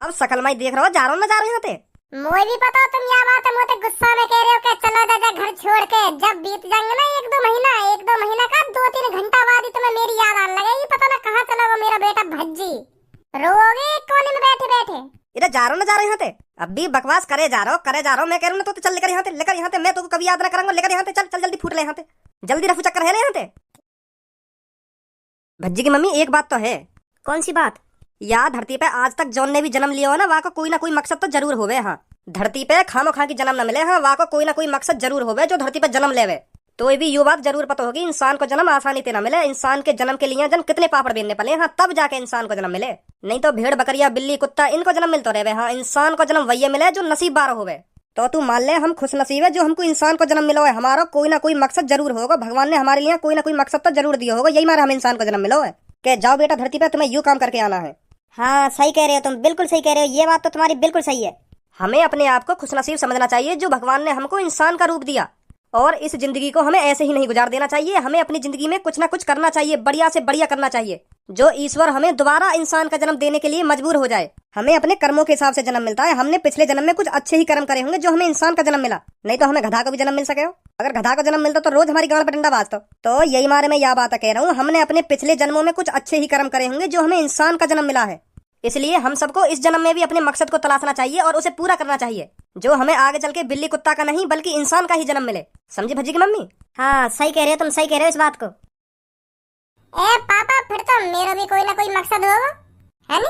अब सकल माई देख रहा हो, जा रहा हूँ ना, जा रहे यहाँ पे। मोए भी पता तुम क्या बात है, मोते गुस्सा में कह रहे हो कि चलो दादा घर छोड़ के। जब बीत जाएंगे ना एक दो महीना का 2-3 घंटा बाद ही तुम्हें मेरी याद आने लगेगी। पता ना कहाँ चला वो मेरा बेटा भज्जी। रोओगे एक कोने में बैठे बैठे। इधर जा रहा हूँ ना, जा रहे यहाँ पे। अब भी बकवास करे जा रहा हो, मैं कह रहा हूँ ना, तो चल लेकर यहाँ पे, मैं तो कभी याद ना करूंगा, लेकर यहाँ पे चल चल, जल्दी फूट ले यहाँ पे, जल्दी रफू चक्कर है यहाँ पे। भज्जी की मम्मी एक बात तो है। कौन सी बात? यार धरती पे आज तक जौन ने भी जन्म लिया हो ना, वहाँ को कोई ना कोई मकसद तो जरूर होवे। हाँ, धरती पे खामो खा की जन्म न मिले। हाँ, वहाँ को कोई ना कोई मकसद जरूर होवे जो धरती पे जन्म लेवे। तो ये भी यू बात जरूर पता होगी, इंसान को जन्म आसानी से न मिले। इंसान के जन्म के लिए जन कितने पापड़ बेलने पड़े। हाँ, तब जाके इंसान को जन्म मिले। नहीं तो भेड़ बकरिया बिल्ली कुत्ता इनको जन्म मिलते रहे। हाँ, इंसान को जन्म वही मिले जो नसीब बार होवे। तो तू मान ले हम खुश नसीब है जो हमको इंसान को जन्म मिला है। हमारा कोई ना कोई मकसद जरूर होगा, भगवान ने हमारे लिए कोई ना कोई मकसद तो जरूर दिया होगा, यही मारा हम इंसान को जन्म मिला है। के जाओ बेटा धरती पे, तुम्हें यू काम करके आना है। हाँ सही कह रहे हो तुम, बिल्कुल सही कह रहे हो, ये बात तो तुम्हारी बिल्कुल सही है। हमें अपने आप को खुशनसीब समझना चाहिए जो भगवान ने हमको इंसान का रूप दिया, और इस जिंदगी को हमें ऐसे ही नहीं गुजार देना चाहिए। हमें अपनी जिंदगी में कुछ ना कुछ करना चाहिए, बढ़िया से बढ़िया करना चाहिए, जो ईश्वर हमें दोबारा इंसान का जन्म देने के लिए मजबूर हो जाए। हमें अपने कर्मों के हिसाब से जन्म मिलता है। हमने पिछले जन्म में कुछ अच्छे ही कर्म करे होंगे जो हमें इंसान का जन्म मिला, नहीं तो हमें गधा का भी जन्म मिल सके हो। अगर गधा का जन्म मिलता तो रोज हमारी गांड पर डंडा बाजता। तो यही मारे मैं यह बात कह रहा हूँ, हमने अपने पिछले जन्मों में कुछ अच्छे ही कर्म करे होंगे जो हमें इंसान का जन्म मिला है। इसलिए हम सबको इस जन्म में भी अपने मकसद को तलाशना चाहिए और उसे पूरा करना चाहिए, जो हमें आगे चल के बिल्ली कुत्ता का नहीं बल्कि इंसान का ही जन्म मिले। समझी भज्जी की मम्मी? हाँ सही कह रहे हो तुम, सही कह रहे हो इस बात को। ए पापा, फिर तो मेरा भी कोई ना कोई मकसद होगा, है नी?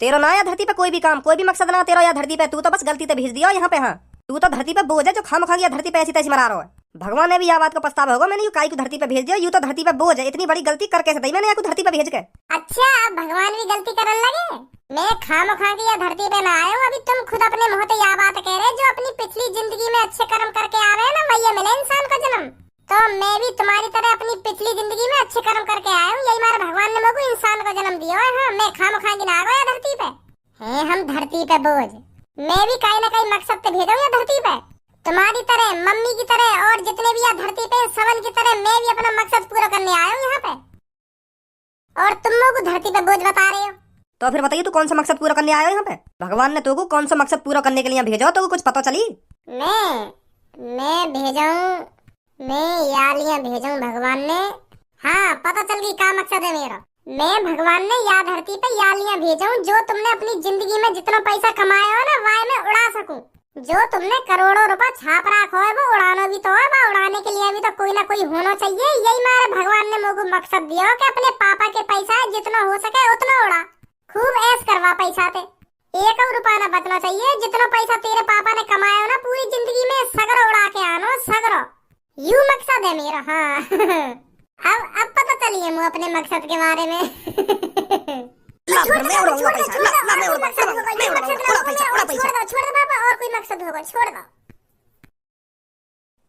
तेरा ना या धरती पे कोई भी काम, कोई भी मकसद ना तेरा या धरती पे, तू तो बस गलती से भेज दिया यहाँ पे। हाँ, तू तो धरती पे बोझ है जो खाम खा गया धरती पे ऐसी तैसी मरा रहा है। भगवान ने भी यह बात को पछतावा होगा, मैंने यू काई को धरती पे भेज दिया। यू तो धरती पे बोझ है, इतनी बड़ी गलती कर कैसे दी मैंने आपको धरती पे भेज के। अच्छा, अब भगवान भी गलती करने लगे। मैं खाम खा के या धरती पे ना आया हूँ। अभी तुम खुद अपने मुंह से यह बात कह रहे जो अपनी पिछली जिंदगी में अच्छे कर्म करके आ रहे हैं ना, वही मिले इंसान का जन्म। तो मैं भी तुम्हारी तरह अपनी पिछली जिंदगी में अच्छे कर्म करके आया हूँ, यही मारे भगवान ने मुझको इंसान का जन्म दिया है। हाँ, मैं खाम खा के ना आ गया धरती पे। है हम धरती पे बोझ, मैं भी कहीं ना कहीं मकसद से भेजा हूँ धरती पे। तुम्हारी तरह, मम्मी की तरह और जितने भी यहाँ धरती पे सबन की तरह मैं भी अपना मकसद पूरा करने आया हूँ यहाँ पे, और तुम लोग धरती पे बोझ बता रहे हो। तो फिर बताइए तू कौन सा मकसद पूरा करने आया यहाँ पे? भगवान ने तुमको कौन सा मकसद पूरा करने के लिए भेजा, तो कुछ पता चली? मैं भेजा हूँ, मैं यालियाँ भेजा हूँ भगवान ने। हाँ पता चल गई क्या मकसद है मेरा। मैं भगवान ने या धरती पे यालियाँ भेजा हूँ जो तुमने अपनी जिंदगी में जितना पैसा कमाया हो ना, वह मैं उड़ा सकूं। जो तुमने करोड़ों रुपए छाप रखा है वो उड़ाना भी तो है, वो उड़ाने के लिए भी तो कोई ना कोई होना चाहिए। यही मेरे भगवान ने मुझको मकसद दिया हो कि अपने पापा के पैसा जितना हो सके उतना उड़ा, खूब ऐश करवा पैसा थे। एक और रुपया ना बचना चाहिए। जितना पैसा तेरे पापा ने कमाया हो ना पूरी जिंदगी में, सगरो उड़ा के आनो, सगरो। यू मकसद है मेरा। हाँ अब पता चलिए मुझे अपने मकसद के बारे में। छोड़ दो।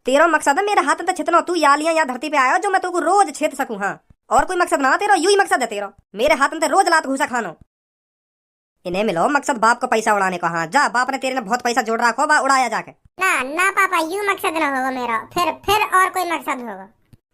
तेरा मकसद है मेरे हाथ में छितना तू यालियां या धरती पे आया जो मैं तुमको रोज छेद सकूं। हाँ, और कोई मकसद ना तेरा, यू ही मकसद है तेरा, मेरे हाथ में रोज लात घूसा खानो। इन्हें मिलो मकसद बाप को पैसा उड़ाने का। हाँ जा, बाप ने तेरे ने बहुत पैसा जोड़ रखा हो, उड़ाया जाके। ना पापा, यू मकसद ना होगा मेरा, फिर और कोई मकसद होगा।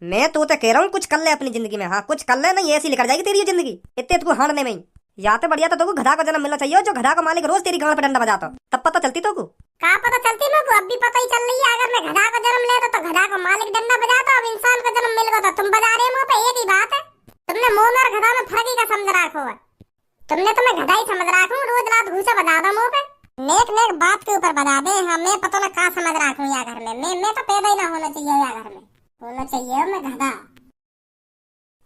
मैं तो कह रहा हूँ कुछ कर ले अपनी जिंदगी में। हाँ कुछ कर ले, नहीं ऐसी निकल जाएगी तेरी जिंदगी इतने तुमको हारने में ही। या तो बढ़िया तो तुमको गधा का जन्म मिलना चाहिए, जो गधा का मालिक रोज तेरी गांड पे डंडा बजाता, तब पता चलती तुमको। क्या पता चलती मुझको? अब भी पता ही चल रही है। अगर मैं गधा का जन्म लेता तो गधा का मालिक डंडा बजाता, अब इंसान का जन्म मिल गया तो तुम बजा रहे मुंह पे। एक ही बात है, तुमने मुंह और गधा में फर्क ही का समझ रखा है। तुमने तो मैं गधा ही समझ रखा हूँ, रोज रात घूसा बजा दो मुंह पे, नेक बात के ऊपर बजा दे। हाँ मैं पता ना कहाँ समझ रखा हूँ। या घर में मैं तो पैदा ही ना होना चाहिए, या घर में होना चाहिए मैं गधा।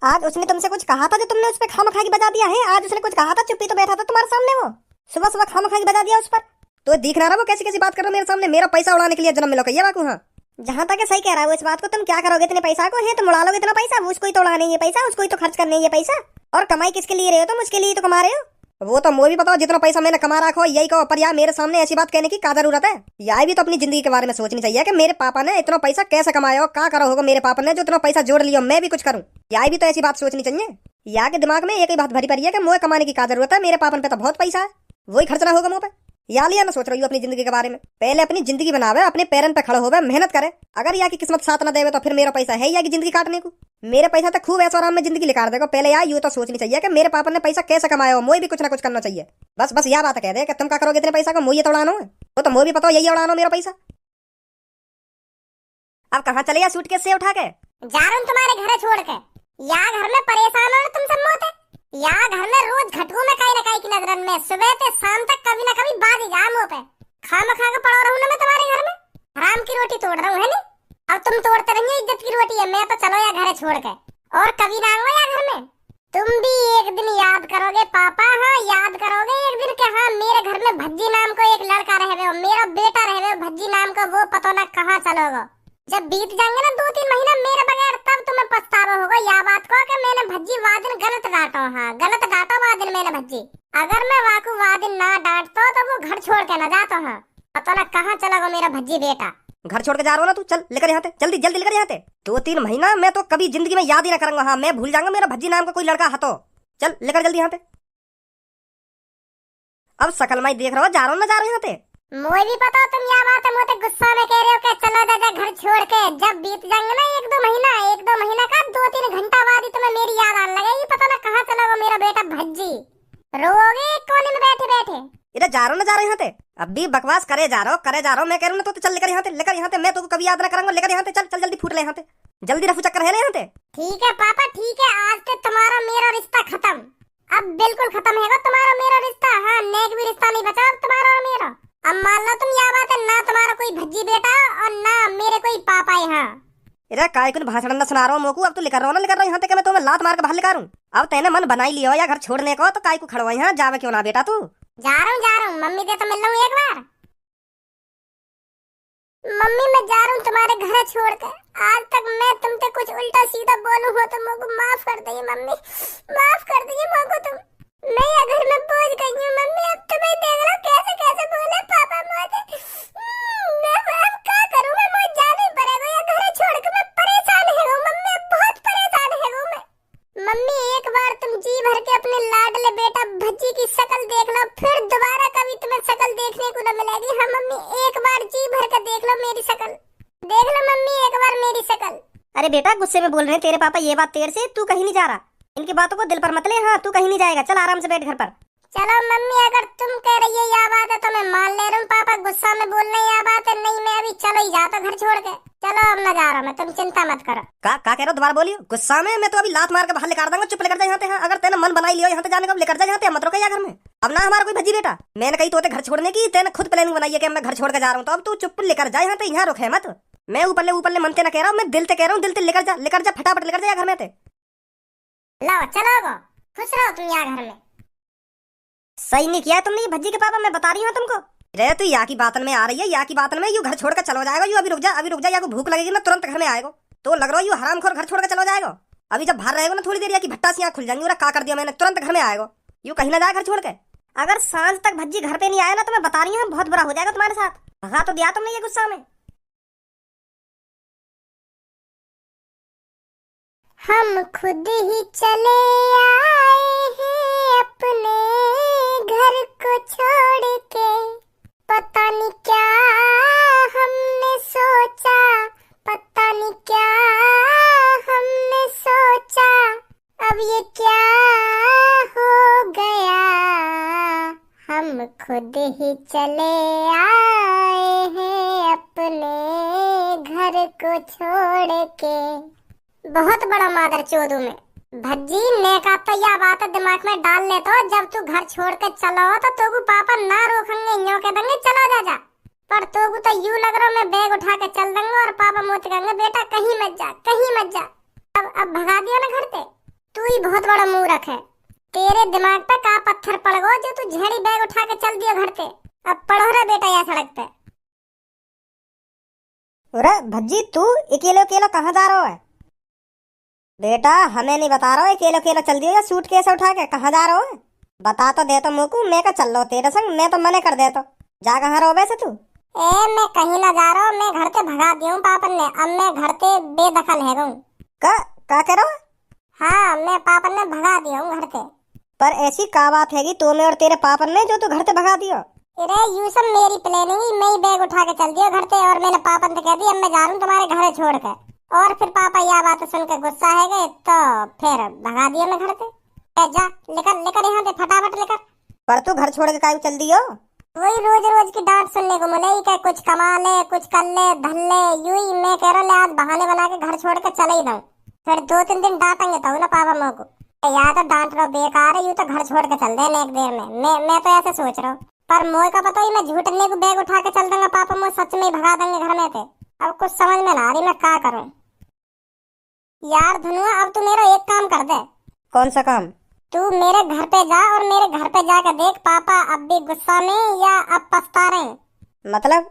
आज उसने तुमसे कुछ कहा था जो तुमने उस पर खाम खा के बजा दिया है? आज उसने कुछ कहा था, चुप्पी तो बैठा था तुम्हारे सामने, वो सुबह सुबह खाम खा के बजा दिया उस पर। तो दिख रहा वो कैसी कैसी बात कर रहा हो मेरे सामने, मेरा पैसा उड़ाने के लिए जन्म मिला ये बाकू। हाँ जहाँ तक सही कह रहा है वो इस बात को। तुम क्या करोगे इतने पैसा को? है तुम उड़ा लोगे इतना पैसा? उसको ही तो उड़ाने ये पैसा, उसको ही तो खर्च करने ये पैसा। और कमाई किसके लिए रहे हो तुम? उसके लिए तो कमा रहे हो। वो तो मुझे भी पता, जितना पैसा मैंने कमा रखा हो यही कहो, पर यार मेरे सामने ऐसी बात कहने की क्या जरूरत है? यार भी तो अपनी जिंदगी के बारे में सोचनी चाहिए कि मेरे पापा ने इतना पैसा कैसे कमाया हो, क्या करा होगा मेरे पापा ने जो इतना पैसा जोड़ लिया, मैं भी कुछ करूं। यार भी तो ऐसी बात सोचनी चाहिए। यार के दिमाग में एक ही बात भरी पड़ी है कि मुझे कमाने की क्या जरूरत है, मेरे पापा पे तो बहुत पैसा है, वही खर्चना होगा मुझ पे। यार लिया ना सोच रही हूँ अपनी जिंदगी के बारे में। पहले अपनी जिंदगी बनावे, अपने पैरन पे खड़े होवे, मेहनत करे। अगर यहाँ की किस्मत साथ ना देवे तो फिर मेरा पैसा है या की जिंदगी काटने को। मेरे पैसा तो खूब ऐसा आराम में जिंदगी निकाल देगा। पहले यार यूं तो सोचनी चाहिए कि मेरे पापा ने पैसा कैसे कमाया हो, मुझे भी कुछ ना कुछ करना चाहिए। बस बस यह बात कह दे कि तुम क्या करोगे इतने पैसा को, मुझे तो उड़ानो है। वो तो मुझे भी पता हो यही उड़ानो मेरा पैसा। अब कहाँ चले या सूटकेस से उठा के? जा रहा हूँ तुम्हारे घर छोड़ के। या घर में परेशान हो तुम सब मोते। या घर में रोज घटू में कहीं ना कहीं की नजरन में सुबह से शाम तक कभी ना कभी बात ही जा मुंह पे। खाम खा के पड़ा रहूं ना मैं तुम्हारे घर में। हराम की रोटी तोड़ रहा हूँ है नी। अब तुम तोड़ते रहिए इज्जत की रोटी है। मैं तो चलो या घर छोड़ के और कभी ना आऊंगा या घर में। तुम भी एक दिन याद करोगे पापा, हाँ याद करोगे एक दिन के हाँ मेरे घर में भज्जी नाम को एक लड़का रहे हो, मेरा बेटा रहे हो भज्जी नाम का, वो पता ना कहाँ चलोगे। जब बीत जाएंगे ना 2-3 महीना मेरे बगैर, तब तुम्हें पछतावा होगा या बात को कि मैंने भज्जी वादिन गलत डांटो। हाँ गलत डांटो वादिन मैंने भज्जी। अगर मैं वाकू वादिन ना डांटतो तो वो घर छोड़ के न जातो। हाँ पता ना कहाँ चला गो मेरा भज्जी बेटा। घर छोड़ के जा रहा हो ना तू, चल लेकर यहाँ, जल्दी जल्दी लेकर यहाँ। 2-3 महीना मैं तो कभी जिंदगी में याद ही ना करूंगा। हाँ मैं भूल जाऊंगा मेरा भज्जी नाम का कोई लड़का हतो। चल लेकर जल्दी यहाँ। अब सकल माई देख रहा हो जा रहा हूँ ना जा रहे यहाँ। मुझे भी पता तुम या बात है मोते गुस्सा में कह रहे हो कि चलो दादा घर छोड़ के। जब बीत जाएंगे ना 1-2 महीना का 2-3 घंटा बाद ही तुम्हें मेरी याद आने लगेगी। पता ना कहाँ चला गो मेरा बेटा भज्जी। रोगे एक कोने में बैठे बैठे। इधर जा रहा हूँ ना जा रहे यहाँ। अब भी बकवास करे जा रहा हूँ मैं कह रहा हूँ ना। तो चल लेकर यहाँ मैं तो कभी याद ना करूंगा। लेकर यहाँ चल जल्दी फूट ले यहाँ। जल्दी रफू चक्कर है यहाँ। ठीक है पापा ठीक है, आज से तुम्हारा मेरा रिश्ता खत्म। अब बिल्कुल खत्म है तुम्हारा मेरा रिश्ता। हाँ नेक भी रिश्ता नहीं बचा अब तुम्हारा और मेरा। अब मान लो तुम या बात है ना तुम्हारा कोई भज्जी बेटा और ना मेरे कोई पापा है। हाँ इधर काय कुछ भाषण ना सुना रहा हूँ मोकू। अब तू लेकर रहा हूँ यहाँ तक मैं तुम्हें लात मार के बाहर लेकर हूँ। अब तेने मन बनाई लियो या घर छोड़ने को तो काय को खड़वा यहाँ जावे क्यों ना बेटा तू। जा रहा हूँ मम्मी से तो मिल रहा हूँ एक बार। मम्मी मैं जा रहा हूँ तुम्हारे घर छोड़ कर। आज तक मैं तुमसे कुछ उल्टा सीधा बोलूँ हो तो मुझको माफ कर दीजिए मम्मी, माफ कर दीजिए मुझको तुम। मैं अगर मैं पहुंच गई हूँ मम्मी। अब तुम्हें देख लो कैसे कैसे बोले पापा मुझे। मैं अब क्या करूँगा, मुझे जाना ही पड़ेगा या घर छोड़ के। मैं परेशान है मम्मी, बहुत परेशान है मैं। मम्मी एक बार तुम जी भर के अपने लाडले बेटा भज्जी की शक्ल देख लो, फिर दोबारा कभी तुम्हें शक्ल देखने को न मिलेगी। हाँ मम्मी एक बार जी भर के देख लो मेरी शक्ल, देख लो मम्मी एक बार मेरी शक्ल। अरे बेटा गुस्से में बोल रहे हैं तेरे पापा ये बात तेरे से। तू कहीं नहीं जा रहा, इनकी बातों को दिल पर मत ले। हाँ तू कहीं नहीं जाएगा, चल आराम से बैठ घर पर। चलो मम्मी अगर तुम कह रही है या बात है तो मैं मान ले रहा हूँ। पापा गुस्सा में बोल रहे हैं या बात है, नहीं मैं अभी चलो ही जाता घर छोड़ के। चलो अब मैं जा रहा हूँ, तुम चिंता मत करो। का कह रहे हो दोबारा बोलियो। गुस्सा में मैं तो अभी लात मार के बाहर लेकर दूंगा। चुप लेकर जा यहाँ पे। हाँ अगर तेने मन बनाई लियो यहाँ पे जाने का लेकर जा यहाँ पे, मत रोका या घर में। अब ना हमारा कोई भज्जी बेटा, मैंने कही तो घर छोड़ने की, तेने खुद प्लानिंग बनाई है कि मैं घर छोड़ के जा रहा हूँ। तो अब तू चुप लेकर जा यहाँ पे, यहाँ रुके मत। मैं ऊपर ले मनते ना कह रहा हूँ, मैं दिल से कह रहा हूँ। दिल से लेकर जा फटाफट लेकर जा घर में। लो चलो खुश रहो तुम यहाँ घर में। सही नहीं किया तुमने ये भज्जी के पापा, मैं बता रही हूँ तुमको। रे तू या की बातन में आ रही है, या की बातन में। यू घर छोड़ कर चलो जाएगा। यू अभी रुक जा या को भूख लगेगी ना तुरंत घर में आएगा। तो लग रहा है यू हरामखोर घर छोड़ कर चलो जाएगा। अभी जब बाहर रहेगा ना थोड़ी देर या की भट्टा से यहाँ खुल जाएंगी। और का कर दिया मैंने, तुरंत घर में आएगा। यू कहीं ना जाए घर छोड़ के। अगर सांझ तक भज्जी घर पे नहीं आया ना तो मैं बता रही हूँ बहुत बुरा हो जाएगा तुम्हारे साथ। भगा तो दिया तुमने ये गुस्सा में। हम खुद ही चले आए हैं अपने घर को छोड़ के। पता नहीं क्या हमने सोचा, पता नहीं क्या हमने सोचा। अब ये क्या हो गया, हम खुद ही चले आए हैं अपने घर को छोड़ के। बहुत बड़ा मादर चोदू में भज्जी ने का तो यह बात दिमाग में डाल ले। तो जब तू घर छोड़ के चलो तो तोगु पापा ना रोकेंगे, यूं के देंगे चला जा। पर तोगु तो यूं लग रहा मैं बैग उठा के चल देंगे और पापा मुझे कहेंगे बेटा कहीं मत जा, कहीं मत जा। अब भगा दिया ना घर पे। तू ही बहुत बड़ा मूर्ख है। तेरे दिमाग पे का पत्थर पड़ गो जो तू झेड़ी बैग उठा के चल दिया घर पे। अब पढ़ो रे बेटा यहाँ सड़क पे। अरे भज्जी तू अकेले अकेले कहाँ जा रहा है बेटा? हमें नहीं बता रहा हो अकेले अकेले चल दियो या सूटकेस उठा के कहाँ जा रहा हो? बता तो दे तो मुझको, मैं का चल लो तेरे संग। मैं तो मने कर दे तो जा कहाँ रहो वैसे तू? मैं कहीं ना जा रहा हूँ, मैं घर से भगा दिया हूँ पापा ने। अब मैं घर से बेदखल है गूँ। का कह रहा? हाँ मैं पापा ने भगा दिया हूँ घर से। पर ऐसी का बात है कि तुम्हें और तेरे पापा ने जो तू घर से भगा दियो? अरे यू सब मेरी प्लानिंग ही। मैं ही बैग उठा के चल दिया घर से और मैंने पापा से कह दिया अब मैं जा रहा हूँ तुम्हारे घर छोड़ के। और फिर पापा यह बात सुन के गुस्सा है गए तो फिर भगा दिया मैं घर से। जा लेकर लेकर यहाँ से फटाफट लेकर। पर तू घर छोड़ के काहे चल दियो? वही रोज रोज की डांट सुनने को मिले ही, कुछ कमा ले, कुछ कर ले, धन ले, यूं ही मैं कह रहा ले आज बहाने बना के घर छोड़ के चले ही जाऊं। फिर 2-3 दिन डांटेंगे तो ना पापा मोह को, या तो डांट रहा बेकार है, यूं तो घर छोड़ के चल देने एक देर में। मैं तो ऐसे सोच रहा हूँ, पर मोह का पता ही मैं झूठने को बैग उठा के चल दूंगा, पापा मोह सच में ही भगा देंगे घर में थे। अब कुछ समझ में ना आ रही मैं क्या करूं। यार धनुआ अब तू मेरा एक काम कर दे। कौन सा काम? तू मेरे घर पे जा और मेरे घर पे जाकर देख पापा अब भी गुस्सा में या अब पछता रहे हैं। मतलब?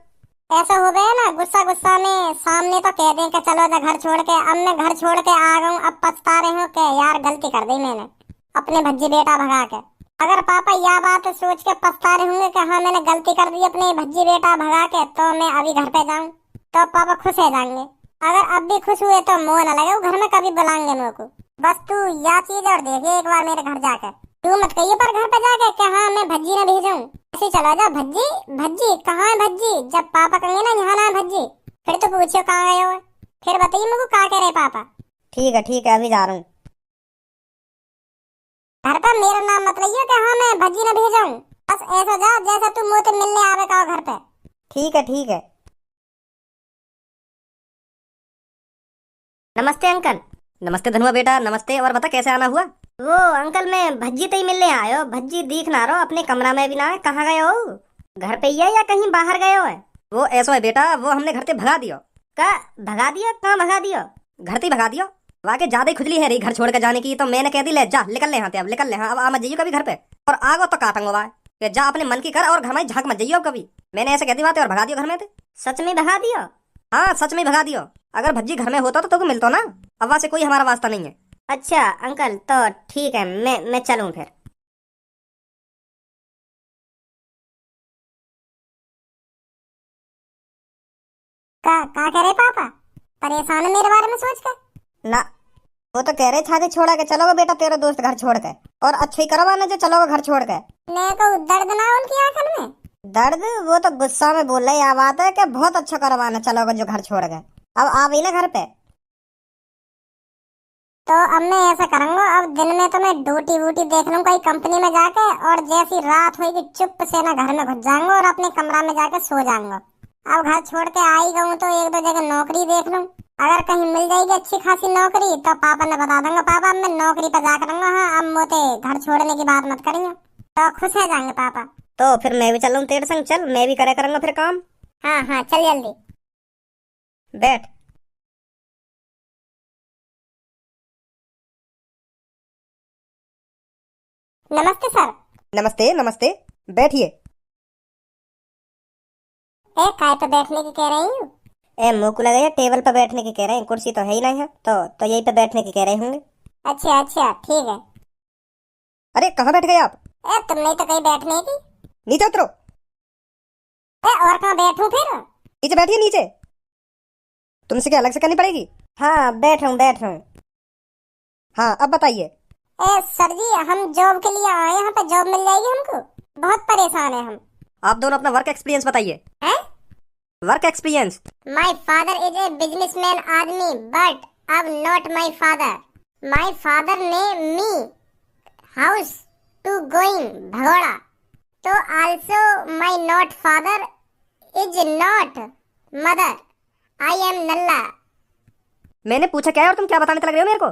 ऐसा हो गया ना, गुस्सा गुस्सा में सामने तो कह दें कि चलो जा घर छोड़ के। अब मैं घर छोड़ के आ गया हूँ, अब पछता रहे हो कि यार गलती कर दी मैंने अपने भज्जी बेटा भगा के। अगर पापा यह बात सोच के पछता रहे होंगे कि हाँ मैंने गलती कर दी अपने भज्जी बेटा भगा के, तो मैं अभी घर पे जाऊँ तो पापा खुश हो जाएंगे। अगर अब भी खुश हुए तो मोह न लगे वो घर में कभी बुलाएंगे मेरे को। बस तू यह चीज और देखिए एक बार मेरे घर जाकर। तू मत कहिए पर घर पे जाके कि हाँ मैं भज्जी न भेजूं। ऐसे चला जा, भज्जी भज्जी कहाँ है भज्जी? जब पापा कहेंगे ना यहाँ ना भज्जी, फिर तो पूछो कहाँ गए हो, फिर बताइए मेरे को क्या कह रहे पापा। ठीक है अभी जा रहा हूँ। घर पर मेरा नाम मत लियो कि हाँ मैं भज्जी न भेजाऊं। बस ऐसा जा जैसा तू मुझे मिलने आवे का घर पे। ठीक है। नमस्ते अंकल। नमस्ते धनुआ बेटा, नमस्ते। और बता कैसे आना हुआ? वो अंकल मैं भज्जी तई मिलने आयो। भज्जी दिख ना रहो, अपने कमरा में भी ना है। कहाँ गए हो? घर पे ही है या कहीं बाहर गए हो? है वो ऐसा है बेटा, वो हमने घर से भगा दियो। का भगा दिया? कहाँ भगा दियो? घर से भगा दियो। वाकई ज्यादा ही खुजली है रही घर छोड़ के जाने की, तो मैंने कह दी ले जा निकल ले यहाँ से, अब निकल ले। हाँ अब आ मत जाइयो कभी घर पे, और आगो तो काटूंगा भाई कि जा अपने मन की कर और घर में झांक मत जाइयो कभी। मैंने ऐसे कह दी बात और भगा दियो घर में थे। सच में भगा दियो? हाँ सच में भगा दियो। अगर भज्जी घर में होता तो तुमको मिलतो ना, अब वहाँ से कोई हमारा वास्ता नहीं है। अच्छा अंकल तो ठीक है, मैं चलूँ फिर। का कह रहे पापा? परेशान है मेरे बारे में सोच के? ना वो तो कह रहे छाते छोड़ा के चलोगे बेटा तेरा दोस्त घर छोड़ के, और अच्छा ही करो ना जो चलोगे घर छोड़ के। मैं को दर्द ना उनकी आंखों में? दर्द? वो तो गुस्सा में बोल रहे, यह बात है कि बहुत अच्छा करवाना चलोगे जो घर छोड़ गए। अब आ गई ना घर पे, तो अब मैं ऐसा करूंगा, अब दिन में तो मैं ड्यूटी वूटी देख लूँ कोई कंपनी में जाके, और जैसी रात होगी चुप से ना घर में घुस जाऊंगा और अपने कमरा में जाके सो जाऊंगा। अब घर छोड़ के आई गऊँ तो 1-2 जगह नौकरी देख लूँ। अगर कहीं मिल जाएगी अच्छी खासी नौकरी तो पापा ने बता दूंगा पापा मैं नौकरी पे जा करूंगा। हाँ अब मोते घर छोड़ने की बात मत करिए, तो खुश हो जाएंगे पापा। तो फिर मैं भी चलूँ तेरे संग? चल मैं भी करे करूंगा फिर काम। हाँ चल जल्दी बैठ। नमस्ते सर। नमस्ते नमस्ते, बैठिए। काय पे बैठने की कह रही हूँ? मुँह को लगा टेबल पे बैठने की कह रहे हैं, कुर्सी तो है ही नहीं है, तो यहीं पे बैठने की कह रहे होंगे। अच्छा ठीक है। अरे कहाँ बैठ गए आप? तुम नहीं तो कहीं बैठने की? नीचे उतरो। और कहाँ बैठूं फिर? नीचे बैठिए नीचे। तुमसे क्या अलग से करनी पड़ेगी? हाँ बैठ रहा हूँ। हाँ अब बताइए। सर जी हम जॉब के लिए आए, यहाँ पे जॉब मिल जाएगी हमको? बहुत परेशान है हम। आप दोनों अपना वर्क एक्सपीरियंस बताइए। Work experience? My father is a businessman आदमी, बट अब not my father. My father ने मी हाउस टू गोइंग भगोड़ा, तो also my not father is not mother. I am नल्ला। मैंने पूछा क्या है और तुम क्या बताने लग रहे हो मेरे को?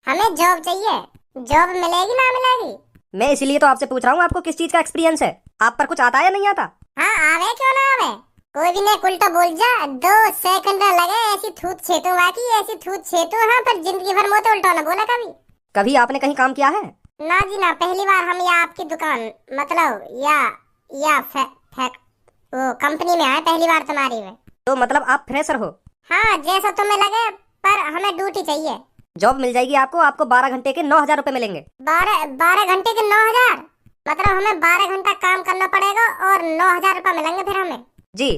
हमें जॉब चाहिए, जॉब मिलेगी ना मिलेगी? मैं इसीलिए तो आपसे पूछ रहा हूँ आपको किस चीज का एक्सपीरियंस है, आप पर कुछ आता है या नहीं आता? हाँ आवे क्यों ना आवे, कोई भी नहीं उल्टा बोल जा। 2 सेकंड लगे ऐसी थूत छेतू बाकी ऐसी थूत छेतू। हाँ पर जिंदगी भर मोते उल्टा ना बोला कभी। कभी आपने कहीं काम किया है? ना जी ना, पहली बार हम या आपकी दुकान मतलब या वो कंपनी में आए पहली बार तुम्हारी में। तो मतलब आप फ्रेशर हो? हाँ जैसा तुम्हें लगे, पर हमें ड्यूटी चाहिए। जॉब मिल जाएगी आपको 12 घंटे के 9,000 रुपए मिलेंगे। 12 घंटे के 9,000? मतलब हमें 12 घंटा काम करना पड़ेगा और 9,000 रुपए मिलेंगे फिर हमें? जी।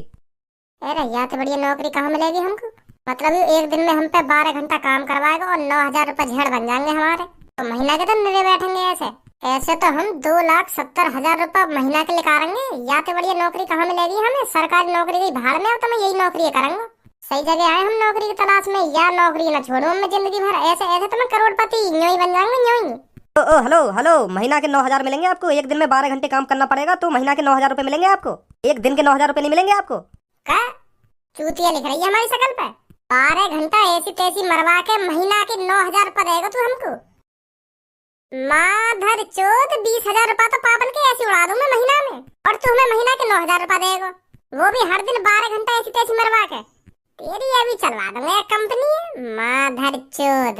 अरे यार तो बढ़िया नौकरी कहाँ मिलेगी हमको? मतलब एक दिन में हम पे 12 घंटा काम करवाएगा और 9,000 रुपए झेड़ बन जाएंगे हमारे, तो महीना के तो निरे बैठेंगे ऐसे तो हम 2,70,000 रुपए महीना के निकालेंगे। या तो बढ़िया नौकरी कहाँ मिलेगी हमें? सरकारी नौकरी की भाड़ में, तो मैं यही नौकरी करूंगा। सही जगह आए हम नौकरी की तलाश में, या नौकरी ना छोड़ूं मैं जिंदगी भर। ऐसे ऐसे तो मैं करोड़पति यूं ही बन जाऊंगी, यूं ही। ओ हेलो हेलो, महीना के 9,000 मिलेंगे आपको। एक दिन में 12 घंटे काम करना पड़ेगा तो महीना के 9,000 रुपए मिलेंगे आपको। एक दिन के 9,000 रुपए नहीं मिलेंगे आपको। का चूतिया लिख रही है हमारी शकल पे। 12 घंटा ऐसी तैसी मरवा के महीना के 9,000 रुपए देगा तू हमको। माधर चोद, 20,000 रुपए तो पापन के ऐसी उड़ा दूं मैं महीना में, और तू हमें महीना के 9,000 रुपए देगा, वो भी हर दिन 12 घंटा ऐसी तैसी मरवा के। तेरी अभी चलवा दूंगा एक कंपनी। माधर चोद,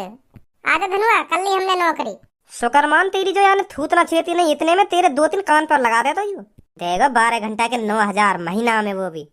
आजा धनुआ, कर ली हमने नौकरी। शुक्रमान तेरी जो यानी थूत ना छेती नहीं, इतने में तेरे 2-3 कान पर लगा देता यू। देगा 12 घंटा के 9,000 महीना में, वो भी